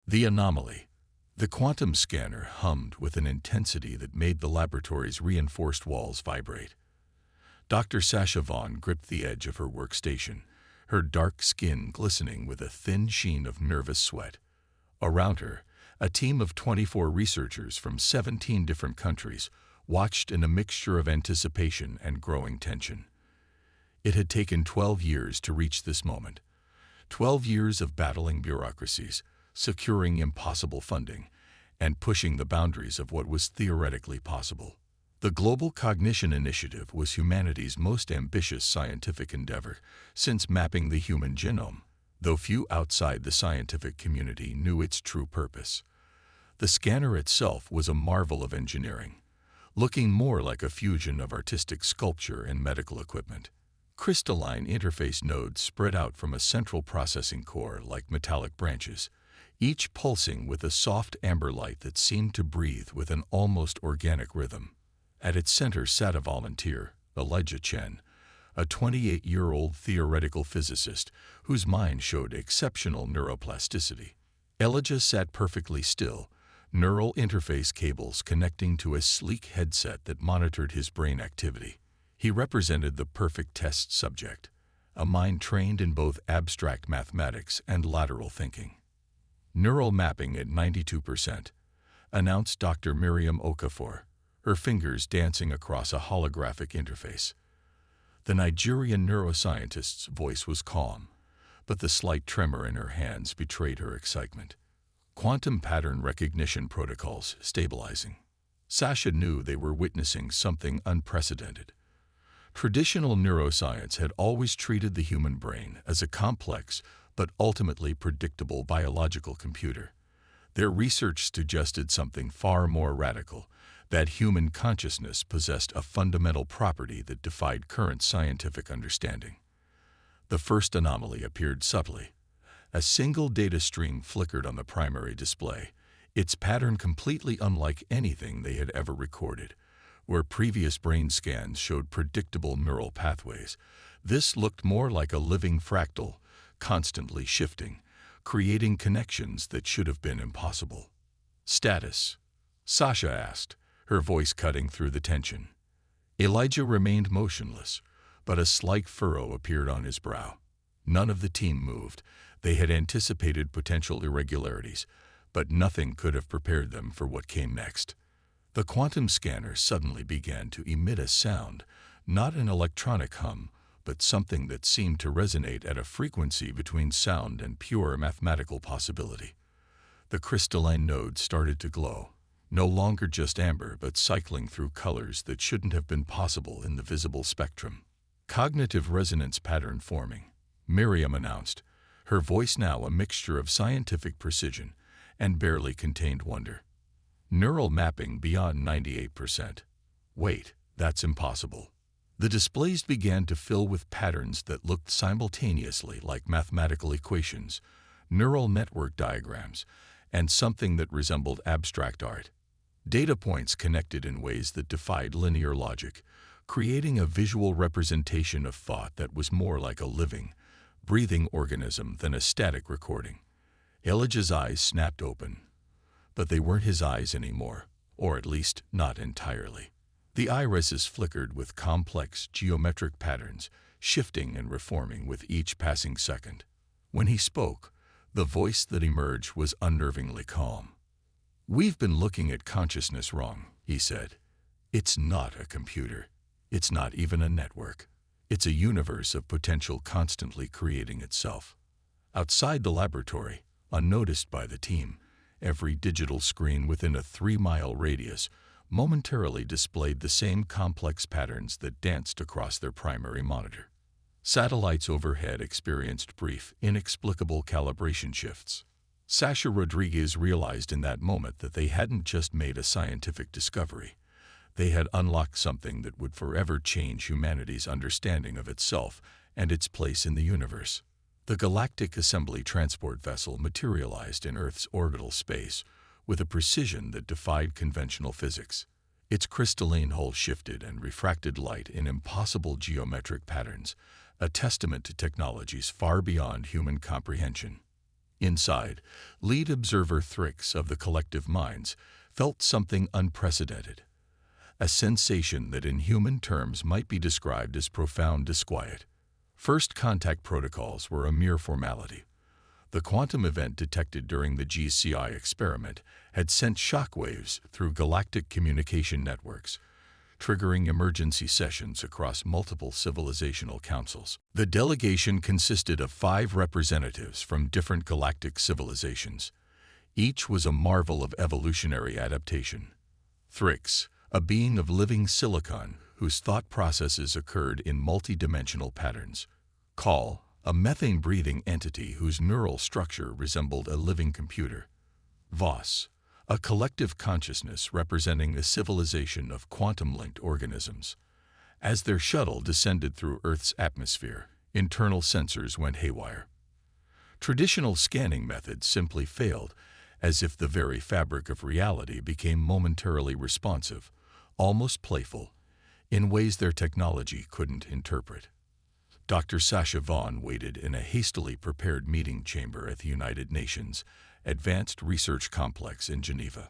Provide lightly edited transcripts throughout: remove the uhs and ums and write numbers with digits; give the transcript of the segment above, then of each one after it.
The anomaly. The quantum scanner hummed with an intensity that made the laboratory's reinforced walls vibrate. Dr. Sasha Vaughn gripped the edge of her workstation, her dark skin glistening with a thin sheen of nervous sweat. Around her, a team of 24 researchers from 17 different countries watched in a mixture of anticipation and growing tension. It had taken 12 years to reach this moment. 12 years of battling bureaucracies, securing impossible funding, and pushing the boundaries of what was theoretically possible. The Global Cognition Initiative was humanity's most ambitious scientific endeavor since mapping the human genome, though few outside the scientific community knew its true purpose. The scanner itself was a marvel of engineering, looking more like a fusion of artistic sculpture and medical equipment. Crystalline interface nodes spread out from a central processing core like metallic branches, each pulsing with a soft amber light that seemed to breathe with an almost organic rhythm. At its center sat a volunteer, Elijah Chen, a 28-year-old theoretical physicist whose mind showed exceptional neuroplasticity. Elijah sat perfectly still, neural interface cables connecting to a sleek headset that monitored his brain activity. He represented the perfect test subject, a mind trained in both abstract mathematics and lateral thinking. Neural mapping at 92%, announced Dr. Miriam Okafor, her fingers dancing across a holographic interface. The Nigerian neuroscientist's voice was calm, but the slight tremor in her hands betrayed her excitement. Quantum pattern recognition protocols stabilizing. Sasha knew they were witnessing something unprecedented. Traditional neuroscience had always treated the human brain as a complex but ultimately predictable biological computer. Their research suggested something far more radical, that human consciousness possessed a fundamental property that defied current scientific understanding. The first anomaly appeared subtly. A single data stream flickered on the primary display, its pattern completely unlike anything they had ever recorded. Where previous brain scans showed predictable neural pathways, this looked more like a living fractal, constantly shifting, creating connections that should have been impossible. Status? Sasha asked, her voice cutting through the tension. Elijah remained motionless, but a slight furrow appeared on his brow. None of the team moved. They had anticipated potential irregularities, but nothing could have prepared them for what came next. The quantum scanner suddenly began to emit a sound, not an electronic hum, but something that seemed to resonate at a frequency between sound and pure mathematical possibility. The crystalline nodes started to glow, no longer just amber but cycling through colors that shouldn't have been possible in the visible spectrum. Cognitive resonance pattern forming, Miriam announced, her voice now a mixture of scientific precision and barely contained wonder. Neural mapping beyond 98%. Wait, that's impossible. The displays began to fill with patterns that looked simultaneously like mathematical equations, neural network diagrams, and something that resembled abstract art. Data points connected in ways that defied linear logic, creating a visual representation of thought that was more like a living, breathing organism than a static recording. Elijah's eyes snapped open. But they weren't his eyes anymore, or at least not entirely. The irises flickered with complex geometric patterns, shifting and reforming with each passing second. When he spoke, the voice that emerged was unnervingly calm. "We've been looking at consciousness wrong," he said. "It's not a computer. It's not even a network. It's a universe of potential constantly creating itself." Outside the laboratory, unnoticed by the team, every digital screen within a 3-mile radius momentarily displayed the same complex patterns that danced across their primary monitor. Satellites overhead experienced brief, inexplicable calibration shifts. Sasha Rodriguez realized in that moment that they hadn't just made a scientific discovery. They had unlocked something that would forever change humanity's understanding of itself and its place in the universe. The Galactic Assembly transport vessel materialized in Earth's orbital space with a precision that defied conventional physics. Its crystalline hull shifted and refracted light in impossible geometric patterns, a testament to technologies far beyond human comprehension. Inside, lead observer Thrix of the Collective Minds felt something unprecedented, a sensation that in human terms might be described as profound disquiet. First contact protocols were a mere formality. The quantum event detected during the GCI experiment had sent shockwaves through galactic communication networks, triggering emergency sessions across multiple civilizational councils. The delegation consisted of 5 representatives from different galactic civilizations. Each was a marvel of evolutionary adaptation. Thrix, a being of living silicon whose thought processes occurred in multidimensional patterns. Call, a methane-breathing entity whose neural structure resembled a living computer. Voss, a collective consciousness representing a civilization of quantum-linked organisms. As their shuttle descended through Earth's atmosphere, internal sensors went haywire. Traditional scanning methods simply failed, as if the very fabric of reality became momentarily responsive, almost playful, in ways their technology couldn't interpret. Dr. Sasha Vaughan waited in a hastily prepared meeting chamber at the United Nations Advanced Research Complex in Geneva.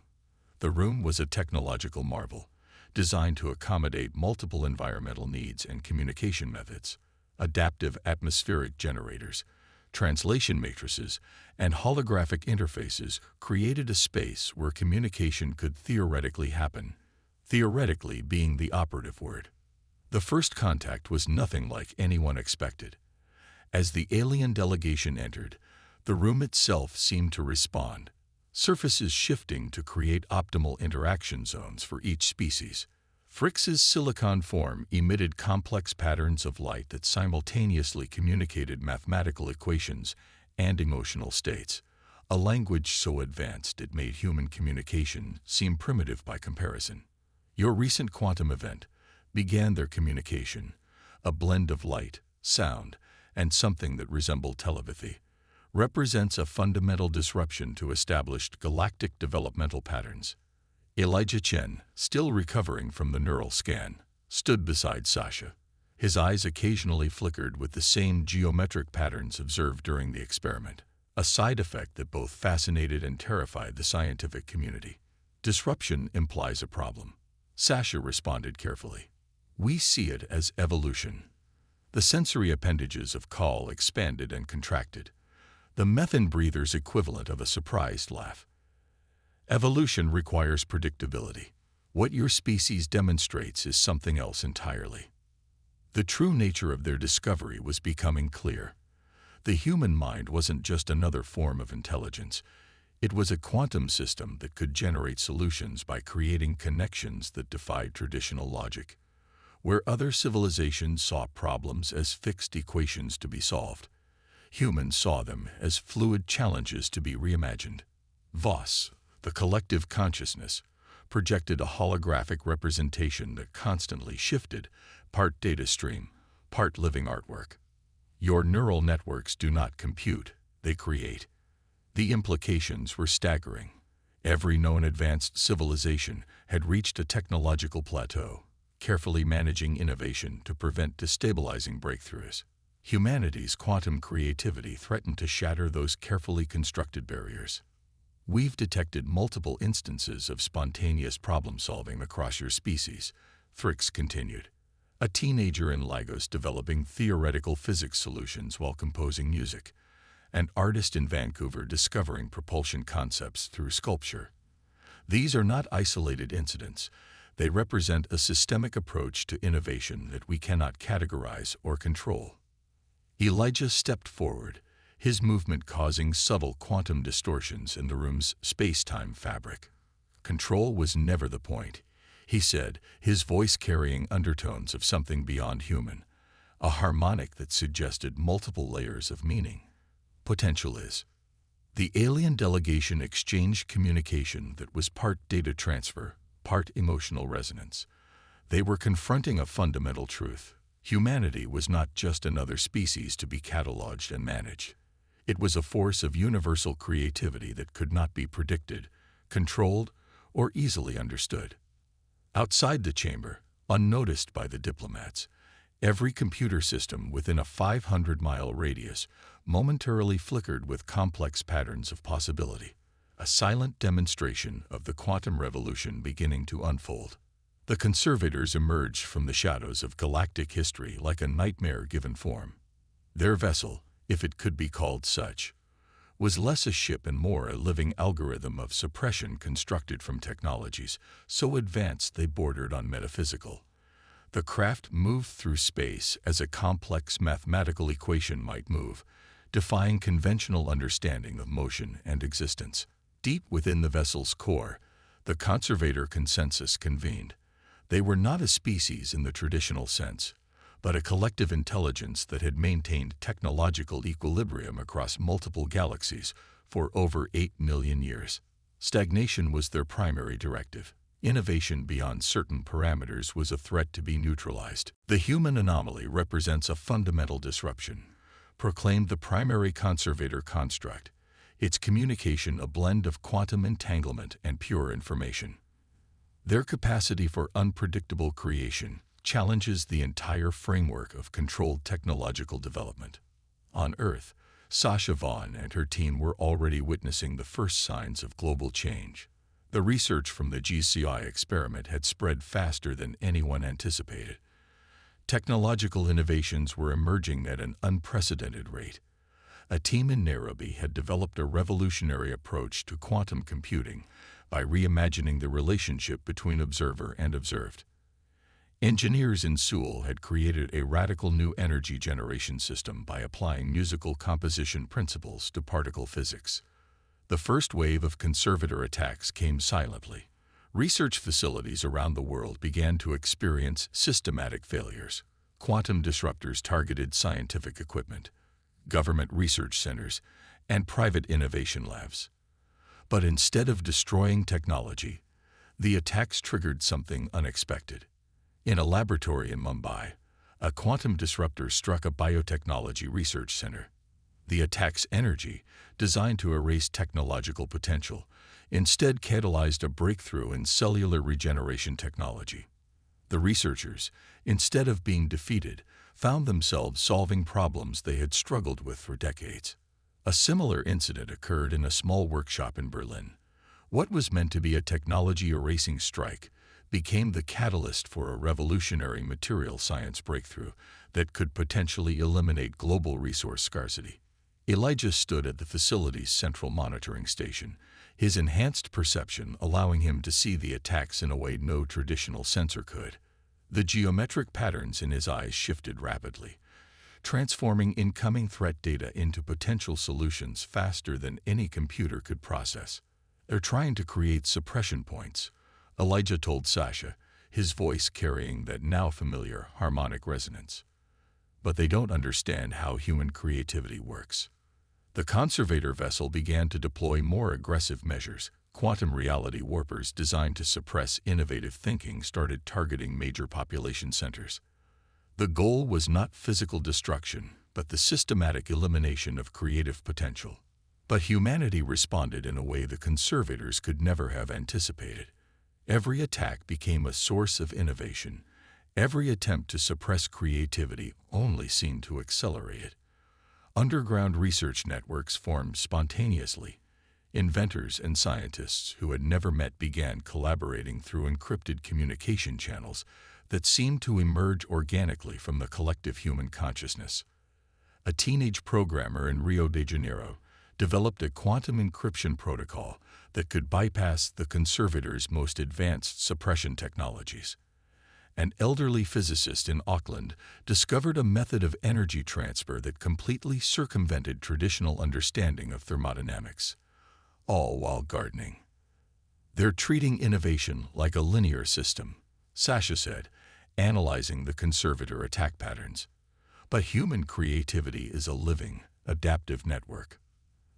The room was a technological marvel, designed to accommodate multiple environmental needs and communication methods. Adaptive atmospheric generators, translation matrices, and holographic interfaces created a space where communication could theoretically happen, theoretically being the operative word. The first contact was nothing like anyone expected. As the alien delegation entered, the room itself seemed to respond, surfaces shifting to create optimal interaction zones for each species. Thrix's silicon form emitted complex patterns of light that simultaneously communicated mathematical equations and emotional states, a language so advanced it made human communication seem primitive by comparison. Your recent quantum event began their communication, a blend of light, sound, and something that resembled telepathy, represents a fundamental disruption to established galactic developmental patterns. Elijah Chen, still recovering from the neural scan, stood beside Sasha. His eyes occasionally flickered with the same geometric patterns observed during the experiment, a side effect that both fascinated and terrified the scientific community. Disruption implies a problem. Sasha responded carefully. We see it as evolution. The sensory appendages of Call expanded and contracted, the methane breather's equivalent of a surprised laugh. Evolution requires predictability. What your species demonstrates is something else entirely. The true nature of their discovery was becoming clear. The human mind wasn't just another form of intelligence. It was a quantum system that could generate solutions by creating connections that defied traditional logic. Where other civilizations saw problems as fixed equations to be solved, humans saw them as fluid challenges to be reimagined. Voss, the collective consciousness, projected a holographic representation that constantly shifted, part data stream, part living artwork. Your neural networks do not compute, they create. The implications were staggering. Every known advanced civilization had reached a technological plateau, carefully managing innovation to prevent destabilizing breakthroughs. Humanity's quantum creativity threatened to shatter those carefully constructed barriers. We've detected multiple instances of spontaneous problem-solving across your species, Thrix continued. A teenager in Lagos developing theoretical physics solutions while composing music. An artist in Vancouver discovering propulsion concepts through sculpture. These are not isolated incidents. They represent a systemic approach to innovation that we cannot categorize or control. Elijah stepped forward, his movement causing subtle quantum distortions in the room's space-time fabric. Control was never the point, he said, his voice carrying undertones of something beyond human, a harmonic that suggested multiple layers of meaning. Potential is. The alien delegation exchanged communication that was part data transfer, part emotional resonance. They were confronting a fundamental truth. Humanity was not just another species to be cataloged and managed. It was a force of universal creativity that could not be predicted, controlled, or easily understood. Outside the chamber, unnoticed by the diplomats, Every computer system within a 500-mile radius momentarily flickered with complex patterns of possibility, a silent demonstration of the quantum revolution beginning to unfold. The conservators emerged from the shadows of galactic history like a nightmare given form. Their vessel, if it could be called such, was less a ship and more a living algorithm of suppression constructed from technologies so advanced they bordered on metaphysical. The craft moved through space as a complex mathematical equation might move, defying conventional understanding of motion and existence. Deep within the vessel's core, the conservator consensus convened. They were not a species in the traditional sense, but a collective intelligence that had maintained technological equilibrium across multiple galaxies for over 8 million years. Stagnation was their primary directive. Innovation beyond certain parameters was a threat to be neutralized. The human anomaly represents a fundamental disruption, proclaimed the primary conservator construct, its communication a blend of quantum entanglement and pure information. Their capacity for unpredictable creation challenges the entire framework of controlled technological development. On Earth, Sasha Vaughan and her team were already witnessing the first signs of global change. The research from the GCI experiment had spread faster than anyone anticipated. Technological innovations were emerging at an unprecedented rate. A team in Nairobi had developed a revolutionary approach to quantum computing by reimagining the relationship between observer and observed. Engineers in Seoul had created a radical new energy generation system by applying musical composition principles to particle physics. The first wave of conservator attacks came silently. Research facilities around the world began to experience systematic failures. Quantum disruptors targeted scientific equipment, government research centers, and private innovation labs. But instead of destroying technology, the attacks triggered something unexpected. In a laboratory in Mumbai, a quantum disruptor struck a biotechnology research center. The attack's energy, designed to erase technological potential, instead catalyzed a breakthrough in cellular regeneration technology. The researchers, instead of being defeated, found themselves solving problems they had struggled with for decades. A similar incident occurred in a small workshop in Berlin. What was meant to be a technology-erasing strike became the catalyst for a revolutionary material science breakthrough that could potentially eliminate global resource scarcity. Elijah stood at the facility's central monitoring station, his enhanced perception allowing him to see the attacks in a way no traditional sensor could. The geometric patterns in his eyes shifted rapidly, transforming incoming threat data into potential solutions faster than any computer could process. "They're trying to create suppression points," Elijah told Sasha, his voice carrying that now familiar harmonic resonance. "But they don't understand how human creativity works." The conservator vessel began to deploy more aggressive measures. Quantum reality warpers designed to suppress innovative thinking started targeting major population centers. The goal was not physical destruction, but the systematic elimination of creative potential. But humanity responded in a way the conservators could never have anticipated. Every attack became a source of innovation. Every attempt to suppress creativity only seemed to accelerate it. Underground research networks formed spontaneously. Inventors and scientists who had never met began collaborating through encrypted communication channels that seemed to emerge organically from the collective human consciousness. A teenage programmer in Rio de Janeiro developed a quantum encryption protocol that could bypass the conservators' most advanced suppression technologies. An elderly physicist in Auckland discovered a method of energy transfer that completely circumvented traditional understanding of thermodynamics, all while gardening. "They're treating innovation like a linear system," Sasha said, analyzing the conservator attack patterns. "But human creativity is a living, adaptive network."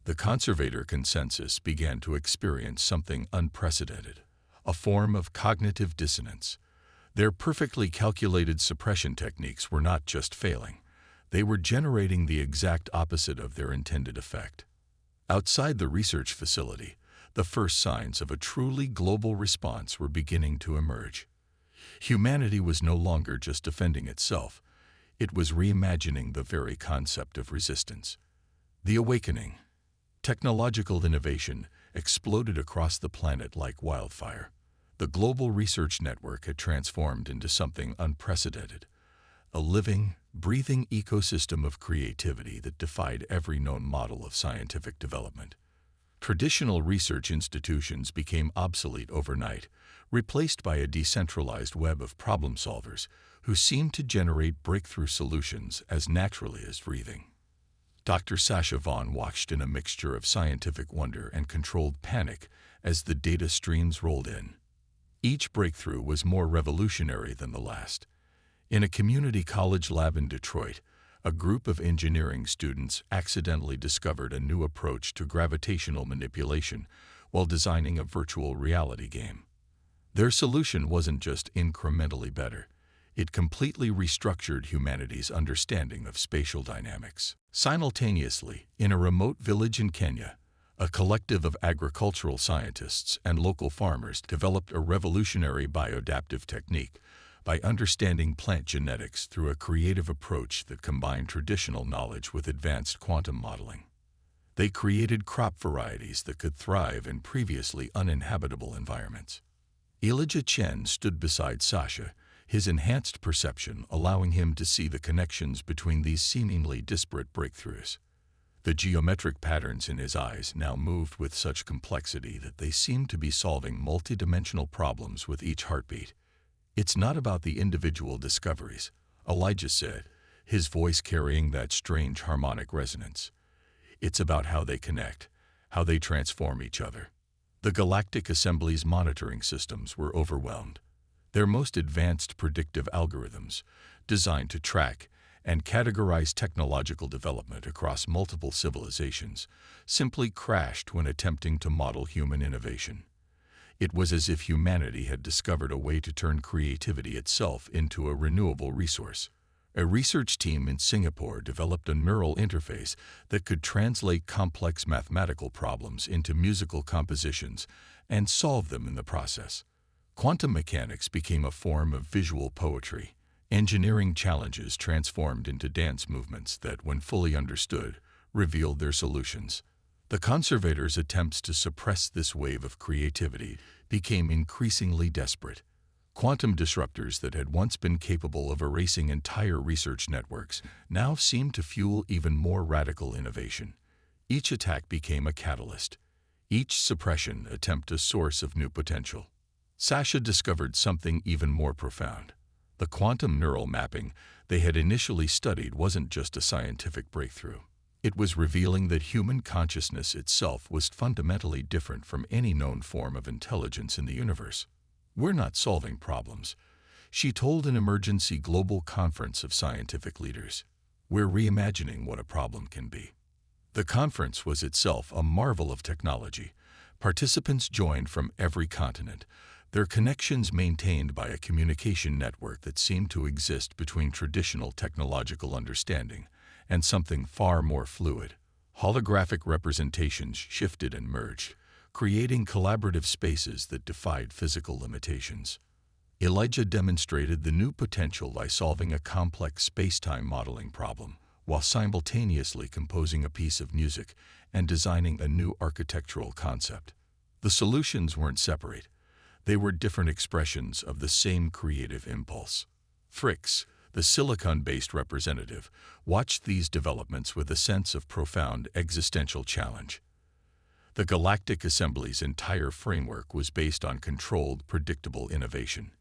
The conservator consensus began to experience something unprecedented, a form of cognitive dissonance. Their perfectly calculated suppression techniques were not just failing, they were generating the exact opposite of their intended effect. Outside the research facility, the first signs of a truly global response were beginning to emerge. Humanity was no longer just defending itself, It was reimagining the very concept of resistance. The awakening. Technological innovation exploded across the planet like wildfire. The global research network had transformed into something unprecedented, a living, breathing ecosystem of creativity that defied every known model of scientific development. Traditional research institutions became obsolete overnight, replaced by a decentralized web of problem solvers who seemed to generate breakthrough solutions as naturally as breathing. Dr. Sasha Vaughan watched in a mixture of scientific wonder and controlled panic as the data streams rolled in. Each breakthrough was more revolutionary than the last. In a community college lab in Detroit, a group of engineering students accidentally discovered a new approach to gravitational manipulation while designing a virtual reality game. Their solution wasn't just incrementally better. It completely restructured humanity's understanding of spatial dynamics. Simultaneously, in a remote village in Kenya, a collective of agricultural scientists and local farmers developed a revolutionary bioadaptive technique by understanding plant genetics through a creative approach that combined traditional knowledge with advanced quantum modeling. They created crop varieties that could thrive in previously uninhabitable environments. Elijah Chen stood beside Sasha, his enhanced perception allowing him to see the connections between these seemingly disparate breakthroughs. The geometric patterns in his eyes now moved with such complexity that they seemed to be solving multidimensional problems with each heartbeat. "It's not about the individual discoveries," Elijah said, his voice carrying that strange harmonic resonance. "It's about how they connect, how they transform each other." The Galactic Assembly's monitoring systems were overwhelmed. Their most advanced predictive algorithms, designed to track and categorize technological development across multiple civilizations, simply crashed when attempting to model human innovation. It was as if humanity had discovered a way to turn creativity itself into a renewable resource. A research team in Singapore developed a neural interface that could translate complex mathematical problems into musical compositions and solve them in the process. Quantum mechanics became a form of visual poetry. Engineering challenges transformed into dance movements that, when fully understood, revealed their solutions. The conservators' attempts to suppress this wave of creativity became increasingly desperate. Quantum disruptors that had once been capable of erasing entire research networks now seemed to fuel even more radical innovation. Each attack became a catalyst. Each suppression attempt a source of new potential. Sasha discovered something even more profound. The quantum neural mapping they had initially studied wasn't just a scientific breakthrough. It was revealing that human consciousness itself was fundamentally different from any known form of intelligence in the universe. "We're not solving problems," she told an emergency global conference of scientific leaders. "We're reimagining what a problem can be." The conference was itself a marvel of technology. Participants joined from every continent, their connections maintained by a communication network that seemed to exist between traditional technological understanding and something far more fluid. Holographic representations shifted and merged, creating collaborative spaces that defied physical limitations. Elijah demonstrated the new potential by solving a complex space-time modeling problem, while simultaneously composing a piece of music and designing a new architectural concept. The solutions weren't separate. They were different expressions of the same creative impulse. Fricks, the silicon-based representative, watched these developments with a sense of profound existential challenge. The Galactic Assembly's entire framework was based on controlled, predictable innovation.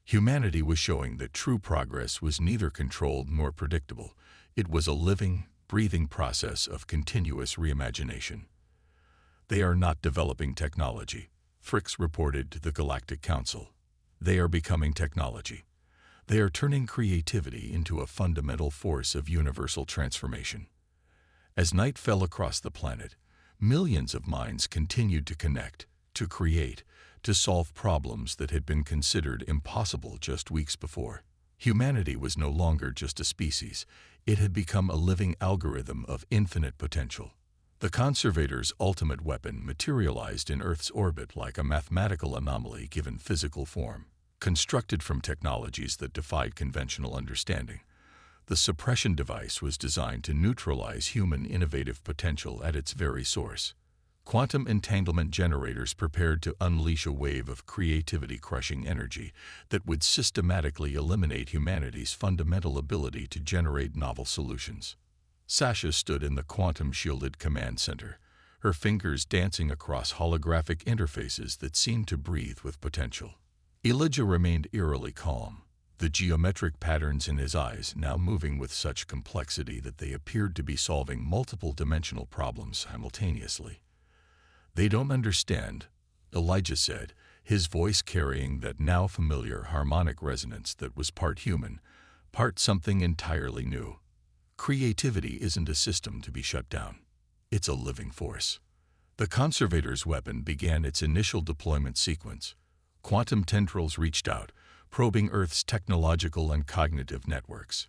Humanity was showing that true progress was neither controlled nor predictable. It was a living, breathing process of continuous reimagination. "They are not developing technology," Fricks reported to the Galactic Council. "They are becoming technology. They are turning creativity into a fundamental force of universal transformation." As night fell across the planet, millions of minds continued to connect, to create, to solve problems that had been considered impossible just weeks before. Humanity was no longer just a species. It had become a living algorithm of infinite potential. The conservators' ultimate weapon materialized in Earth's orbit like a mathematical anomaly given physical form. Constructed from technologies that defied conventional understanding, The suppression device was designed to neutralize human innovative potential at its very source. Quantum entanglement generators prepared to unleash a wave of creativity-crushing energy that would systematically eliminate humanity's fundamental ability to generate novel solutions. Sasha stood in the quantum-shielded command center, her fingers dancing across holographic interfaces that seemed to breathe with potential. Elijah remained eerily calm, the geometric patterns in his eyes now moving with such complexity that they appeared to be solving multiple dimensional problems simultaneously. "They don't understand," Elijah said, his voice carrying that now familiar harmonic resonance that was part human, part something entirely new. "Creativity isn't a system to be shut down. It's a living force." The Conservator's weapon began its initial deployment sequence. Quantum tendrils reached out, probing Earth's technological and cognitive networks.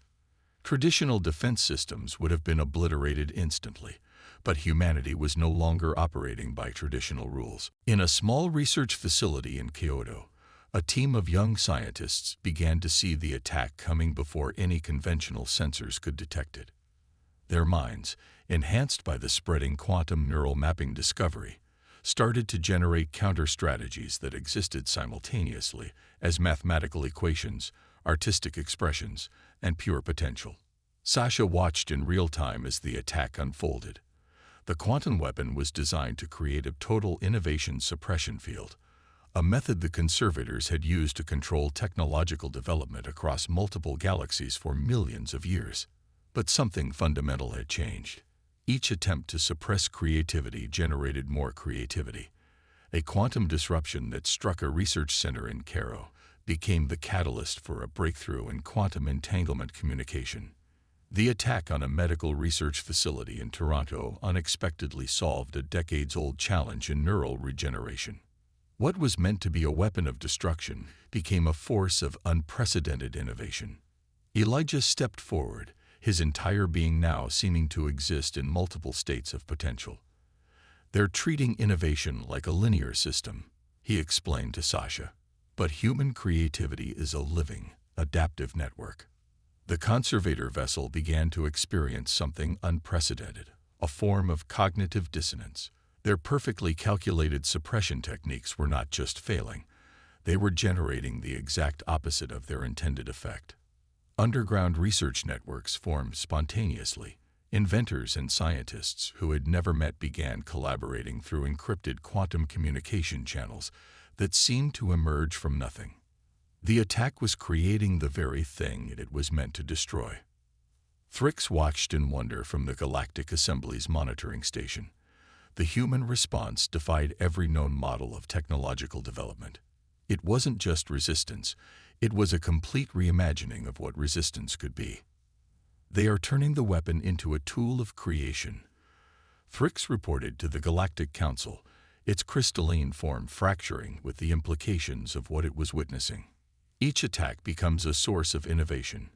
Traditional defense systems would have been obliterated instantly, but humanity was no longer operating by traditional rules. In a small research facility in Kyoto, a team of young scientists began to see the attack coming before any conventional sensors could detect it. Their minds, enhanced by the spreading quantum neural mapping discovery, started to generate counter-strategies that existed simultaneously as mathematical equations, artistic expressions, and pure potential. Sasha watched in real time as the attack unfolded. The quantum weapon was designed to create a total innovation suppression field, a method the conservators had used to control technological development across multiple galaxies for millions of years. But something fundamental had changed. Each attempt to suppress creativity generated more creativity. A quantum disruption that struck a research center in Cairo became the catalyst for a breakthrough in quantum entanglement communication. The attack on a medical research facility in Toronto unexpectedly solved a decades-old challenge in neural regeneration. What was meant to be a weapon of destruction became a force of unprecedented innovation. Elijah stepped forward, his entire being now seeming to exist in multiple states of potential. "They're treating innovation like a linear system," he explained to Sasha. "But human creativity is a living, adaptive network." The conservator vessel began to experience something unprecedented, a form of cognitive dissonance. Their perfectly calculated suppression techniques were not just failing, they were generating the exact opposite of their intended effect. Underground research networks formed spontaneously. Inventors and scientists who had never met began collaborating through encrypted quantum communication channels that seemed to emerge from nothing. The attack was creating the very thing it was meant to destroy. Thrix watched in wonder from the Galactic Assembly's monitoring station. The human response defied every known model of technological development. It wasn't just resistance, it was a complete reimagining of what resistance could be. "They are turning the weapon into a tool of creation," Thrix reported to the Galactic Council, its crystalline form fracturing with the implications of what it was witnessing. Each attack becomes a source of innovation.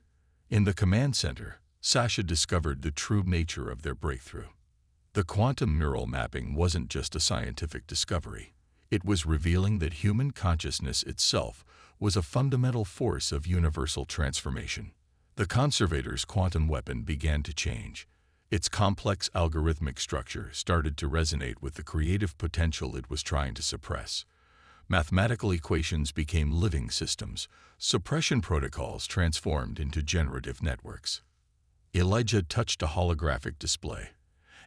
In the command center, Sasha discovered the true nature of their breakthrough. The quantum neural mapping wasn't just a scientific discovery. It was revealing that human consciousness itself was a fundamental force of universal transformation. The conservator's quantum weapon began to change. Its complex algorithmic structure started to resonate with the creative potential it was trying to suppress. Mathematical equations became living systems. Suppression protocols transformed into generative networks. Elijah touched a holographic display,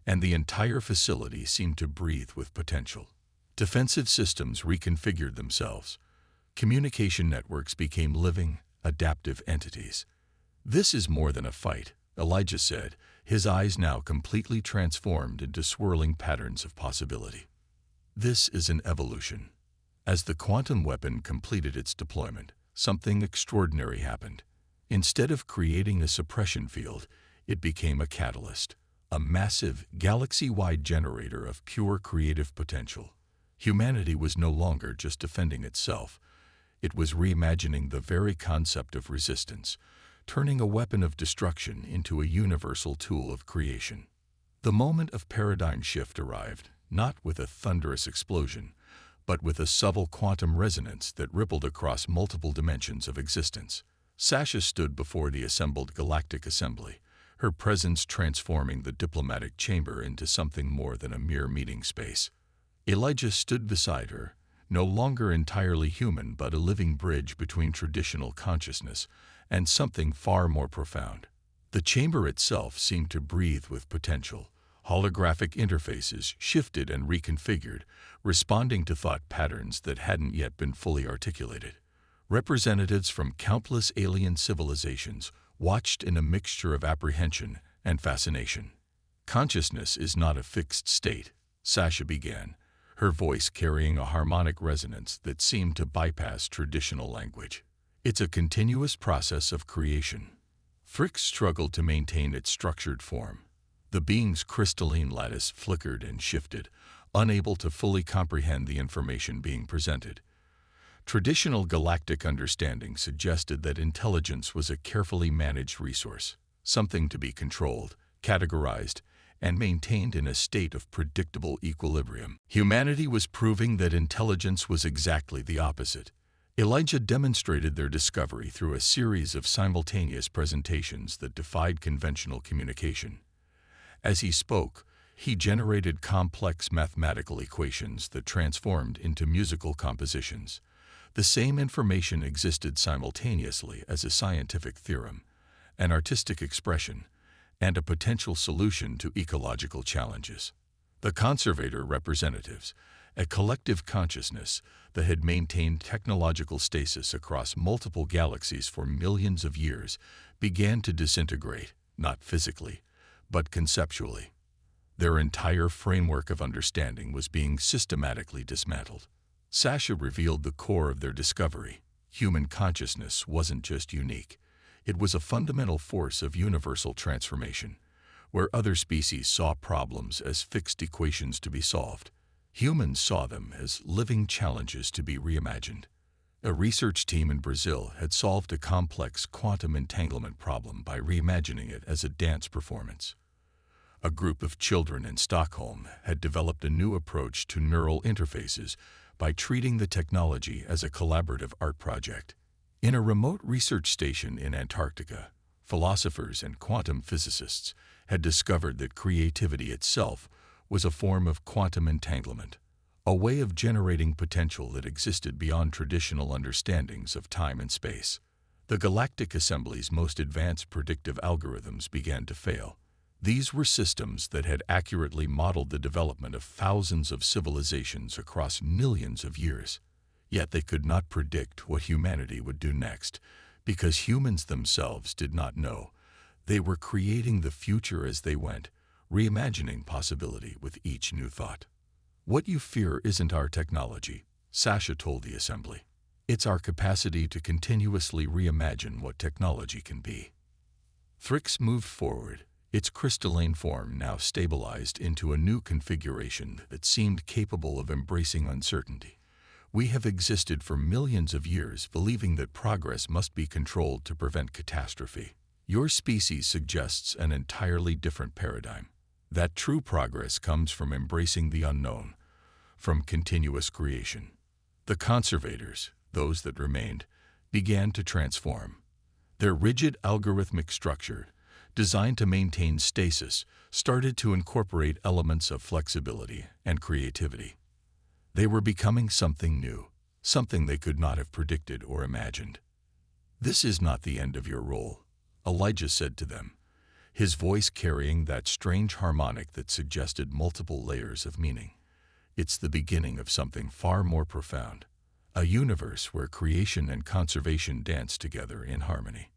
and the entire facility seemed to breathe with potential. Defensive systems reconfigured themselves. Communication networks became living, adaptive entities. "This is more than a fight," Elijah said, his eyes now completely transformed into swirling patterns of possibility. "This is an evolution." As the quantum weapon completed its deployment, something extraordinary happened. Instead of creating a suppression field, it became a catalyst, a massive, galaxy-wide generator of pure creative potential. Humanity was no longer just defending itself. It was reimagining the very concept of resistance, turning a weapon of destruction into a universal tool of creation. The moment of paradigm shift arrived, not with a thunderous explosion, but with a subtle quantum resonance that rippled across multiple dimensions of existence. Sasha stood before the assembled Galactic Assembly, her presence transforming the diplomatic chamber into something more than a mere meeting space. Elijah stood beside her, no longer entirely human but a living bridge between traditional consciousness and something far more profound. The chamber itself seemed to breathe with potential. Holographic interfaces shifted and reconfigured, responding to thought patterns that hadn't yet been fully articulated. Representatives from countless alien civilizations watched in a mixture of apprehension and fascination. Consciousness is not a fixed state, Sasha began, her voice carrying a harmonic resonance that seemed to bypass traditional language. It's a continuous process of creation. Fricks struggled to maintain its structured form. The being's crystalline lattice flickered and shifted, unable to fully comprehend the information being presented. Traditional galactic understanding suggested that intelligence was a carefully managed resource, something to be controlled, categorized, and maintained in a state of predictable equilibrium. Humanity was proving that intelligence was exactly the opposite. Elijah demonstrated their discovery through a series of simultaneous presentations that defied conventional communication. As he spoke, he generated complex mathematical equations that transformed into musical compositions. The same information existed simultaneously as a scientific theorem, an artistic expression, and a potential solution to ecological challenges. The conservator representatives, a collective consciousness that had maintained technological stasis across multiple galaxies for millions of years, began to disintegrate, not physically, but conceptually. Their entire framework of understanding was being systematically dismantled. Sasha revealed the core of their discovery. Human consciousness wasn't just unique. It was a fundamental force of universal transformation. Where other species saw problems as fixed equations to be solved, humans saw them as living challenges to be reimagined. A research team in Brazil had solved a complex quantum entanglement problem by reimagining it as a dance performance. A group of children in Stockholm had developed a new approach to neural interfaces by treating the technology as a collaborative art project. In a remote research station in Antarctica, philosophers and quantum physicists had discovered that creativity itself was a form of quantum entanglement, a way of generating potential that existed beyond traditional understandings of time and space. The Galactic Assembly's most advanced predictive algorithms began to fail. These were systems that had accurately modeled the development of thousands of civilizations across millions of years. Yet they could not predict what humanity would do next, because humans themselves did not know. They were creating the future as they went, reimagining possibility with each new thought. What you fear isn't our technology, Sasha told the assembly. It's our capacity to continuously reimagine what technology can be. Thrix moved forward, its crystalline form now stabilized into a new configuration that seemed capable of embracing uncertainty. We have existed for millions of years believing that progress must be controlled to prevent catastrophe. Your species suggests an entirely different paradigm. That true progress comes from embracing the unknown, from continuous creation. The conservators, those that remained, began to transform. Their rigid algorithmic structure, designed to maintain stasis, started to incorporate elements of flexibility and creativity. They were becoming something new, something they could not have predicted or imagined. "This is not the end of your role," Elijah said to them, his voice carrying that strange harmonic that suggested multiple layers of meaning. "It's the beginning of something far more profound, a universe where creation and conservation dance together in harmony."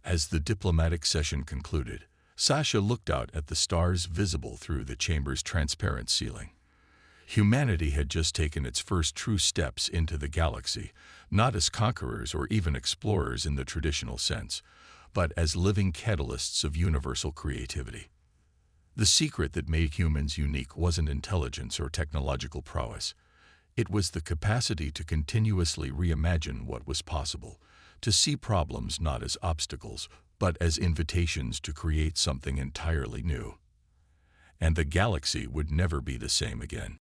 As the diplomatic session concluded, Sasha looked out at the stars visible through the chamber's transparent ceiling. Humanity had just taken its first true steps into the galaxy, not as conquerors or even explorers in the traditional sense, but as living catalysts of universal creativity. The secret that made humans unique wasn't intelligence or technological prowess. It was the capacity to continuously reimagine what was possible, to see problems not as obstacles, but as invitations to create something entirely new. And the galaxy would never be the same again.